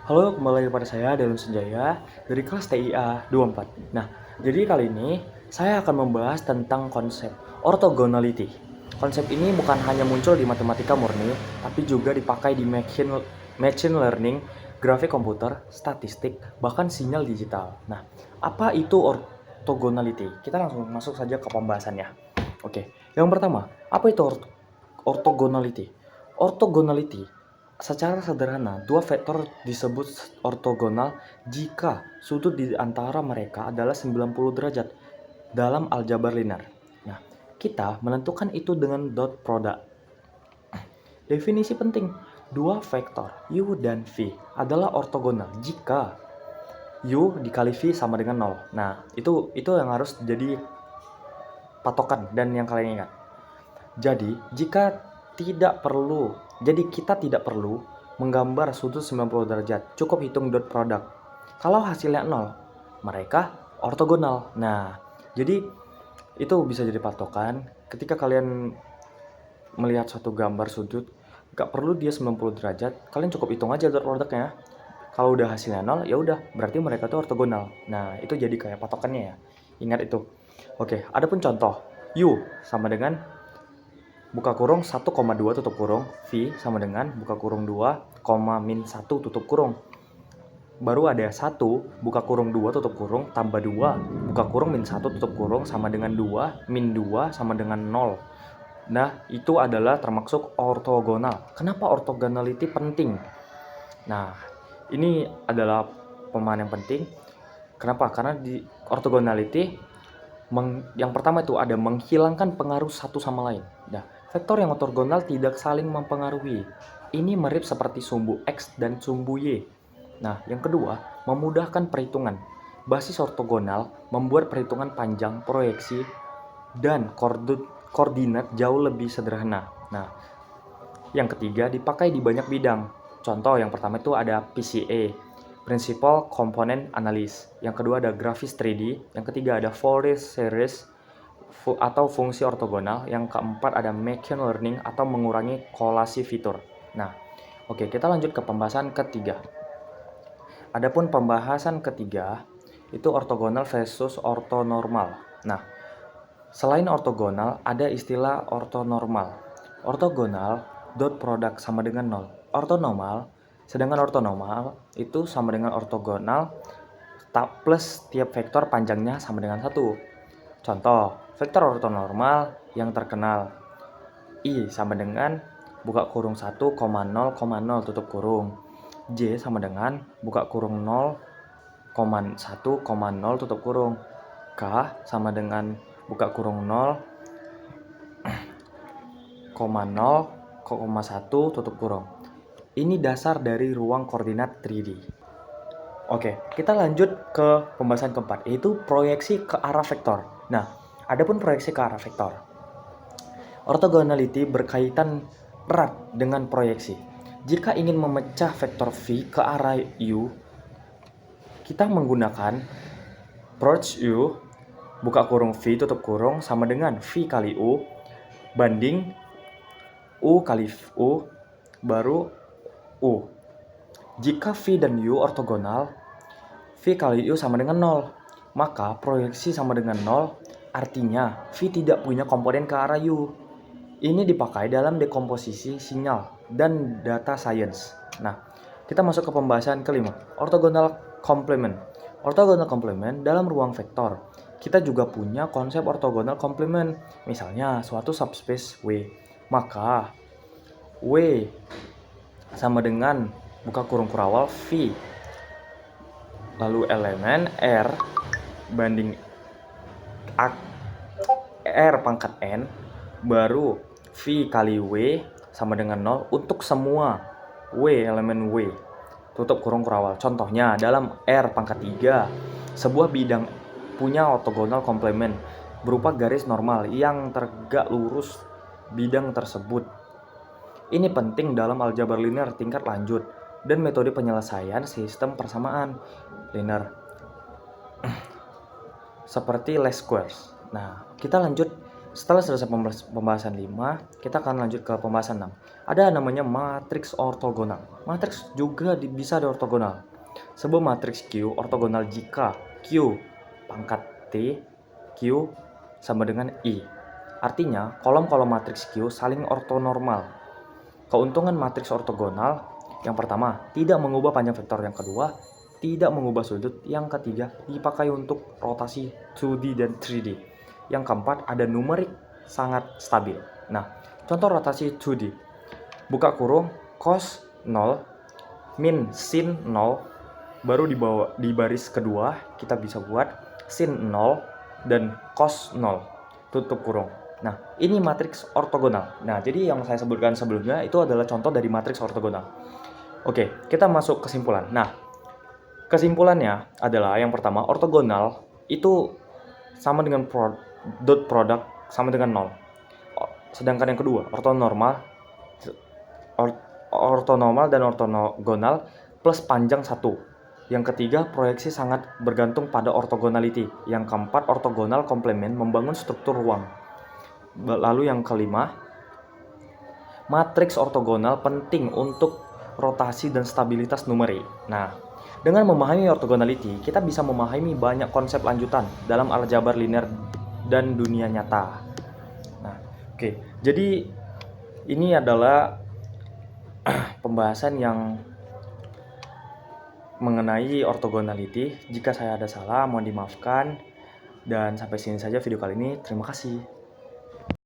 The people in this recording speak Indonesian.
Halo, kembali lagi pada saya Delun Senjaya dari kelas TIA 24. Nah, jadi kali ini saya akan membahas tentang konsep orthogonality. Konsep ini bukan hanya muncul di matematika murni, tapi juga dipakai di machine learning, grafik komputer, statistik, bahkan sinyal digital. Nah, apa itu orthogonality? Kita langsung masuk saja ke pembahasannya. Oke, yang pertama, apa itu orthogonality? Orthogonality secara sederhana, dua vektor disebut ortogonal jika sudut di antara mereka adalah 90 derajat dalam aljabar linear. Nah, kita menentukan itu dengan dot product. Definisi penting, dua vektor u dan v adalah ortogonal jika u dikali v sama dengan 0. Nah, itu yang harus jadi patokan dan yang kalian ingat. Jadi kita tidak perlu menggambar sudut 90 derajat, cukup hitung dot product. Kalau hasilnya 0, mereka ortogonal. Nah, jadi itu bisa jadi patokan ketika kalian melihat suatu gambar sudut, gak perlu dia 90 derajat, kalian cukup hitung aja dot productnya. Kalau udah hasilnya 0, ya udah, berarti mereka tuh ortogonal. Nah, itu jadi kayak patokannya ya. Ingat itu. Oke, ada pun contoh. U sama dengan buka kurung 1,2 tutup kurung, V sama dengan buka kurung 2, min 1 tutup kurung. Baru ada 1, buka kurung 2 tutup kurung, tambah 2, buka kurung min 1 tutup kurung sama dengan 2, min 2 sama dengan 0. Nah, itu adalah termasuk ortogonal. Kenapa orthogonality penting? Nah, ini adalah pemahaman yang penting. Kenapa? Karena di orthogonality yang pertama itu ada menghilangkan pengaruh satu sama lain. Nah, vektor yang ortogonal tidak saling mempengaruhi. Ini mirip seperti sumbu X dan sumbu Y. Nah, yang kedua, memudahkan perhitungan. Basis ortogonal membuat perhitungan panjang, proyeksi, dan koordinat jauh lebih sederhana. Nah, yang ketiga, dipakai di banyak bidang. Contoh yang pertama itu ada PCA, Principal Component Analysis. Yang kedua ada grafis 3D. Yang ketiga ada Fourier Series atau fungsi ortogonal. Yang keempat ada machine learning atau mengurangi kolasi fitur. Nah, oke, kita lanjut ke pembahasan ketiga. Adapun pembahasan ketiga itu ortogonal versus ortonormal. Nah, selain ortogonal ada istilah ortonormal. Ortogonal dot product sama dengan 0. Sedangkan ortonormal itu sama dengan ortogonal plus tiap vektor panjangnya sama dengan 1. Contoh, vektor ortonormal yang terkenal I sama dengan buka kurung 1,0,0 tutup kurung. J sama dengan buka kurung 0,1,0 tutup kurung. K sama dengan buka kurung 0,0,1 tutup kurung. Ini dasar dari ruang koordinat 3D. Oke, kita lanjut ke pembahasan keempat, yaitu proyeksi ke arah vektor. Nah, adapun proyeksi ke arah vektor. Orthogonality berkaitan erat dengan proyeksi. Jika ingin memecah vektor V ke arah U, kita menggunakan proch U, buka kurung V tutup kurung sama dengan V kali U, banding U kali U, baru U. Jika V dan U ortogonal, V kali U sama dengan 0. Maka proyeksi sama dengan 0, artinya V tidak punya komponen ke arah U. Ini dipakai dalam dekomposisi sinyal dan data science. Nah, kita masuk ke pembahasan kelima, orthogonal complement. Orthogonal complement dalam ruang vektor. Kita juga punya konsep orthogonal complement. Misalnya suatu subspace W, maka W sama dengan buka kurung kurawal V, lalu elemen R banding R pangkat N, baru V kali W sama dengan 0 untuk semua W, elemen W, tutup kurung kurawal. Contohnya dalam R pangkat 3, sebuah bidang punya orthogonal complement berupa garis normal yang tegak lurus bidang tersebut. Ini penting dalam aljabar linear tingkat lanjut dan metode penyelesaian sistem persamaan linear seperti least squares. Nah, kita lanjut setelah selesai pembahasan 5, kita akan lanjut ke pembahasan 6. Ada namanya matriks ortogonal. Matriks juga bisa diortogonal. Sebuah matriks Q ortogonal jika Q pangkat T, Q sama dengan I. Artinya, kolom-kolom matriks Q saling ortonormal. Keuntungan matriks ortogonal, yang pertama, tidak mengubah panjang vektor. Yang kedua, tidak mengubah sudut. Yang ketiga, dipakai untuk rotasi 2D dan 3D. Yang keempat, ada numerik sangat stabil. Nah, contoh rotasi 2D. Buka kurung, cos 0, min sin 0, baru di baris kedua kita bisa buat sin 0 dan cos 0. Tutup kurung. Nah, ini matriks ortogonal. Nah, jadi yang saya sebutkan sebelumnya itu adalah contoh dari matriks ortogonal. Oke, kita masuk kesimpulan. Nah, kesimpulannya adalah yang pertama, ortogonal itu sama dengan dot product sama dengan 0. Sedangkan yang kedua, ortonormal dan ortogonal plus panjang 1. Yang ketiga, proyeksi sangat bergantung pada ortogonality. Yang keempat, ortogonal komplement membangun struktur ruang. Lalu yang kelima, matriks ortogonal penting untuk rotasi dan stabilitas numerik. Nah, dengan memahami ortogonality, kita bisa memahami banyak konsep lanjutan dalam aljabar linear dan dunia nyata. Nah, oke. Jadi ini adalah pembahasan yang mengenai ortogonality. Jika saya ada salah, mohon dimaafkan. Dan sampai sini saja video kali ini. Terima kasih.